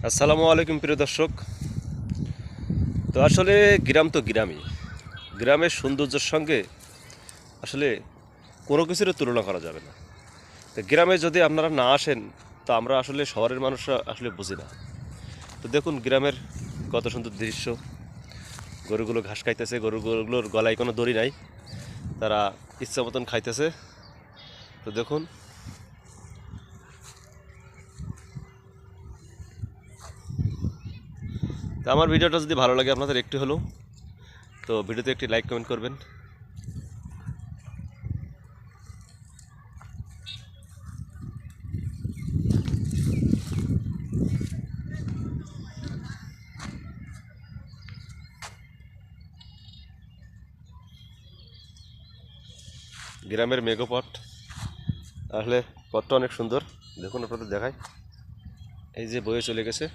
আসসালামু আলাইকুম প্রিয় দর্শক। তো আসলে গ্রাম তো গ্রামই, গ্রামের সৌন্দর্যের সঙ্গে আসলে কোনো কিছুরও তুলনা করা যাবে না। তো গ্রামে যদি আপনারা না আসেন, তো আমরা আসলে শহরের মানুষরা আসলে বুঝি না। তো দেখুন গ্রামের কত সুন্দর দৃশ্য। গরুগুলো ঘাস খাইতেছে, গরুগুলোর গলায় কোনো দড়ি নাই, তারা ইচ্ছা মতন খাইতেছে। তো দেখুন, তো আমার ভিডিওটা যদি ভালো লাগে আপনাদের একটু হলেও, তো ভিডিওতে একটি লাইক কমেন্ট করবেন। গ্রামের মেঘপট, আসলে পথটা অনেক সুন্দর। দেখুন আপনাদের দেখায়, এই যে বয়ে চলে গেছে।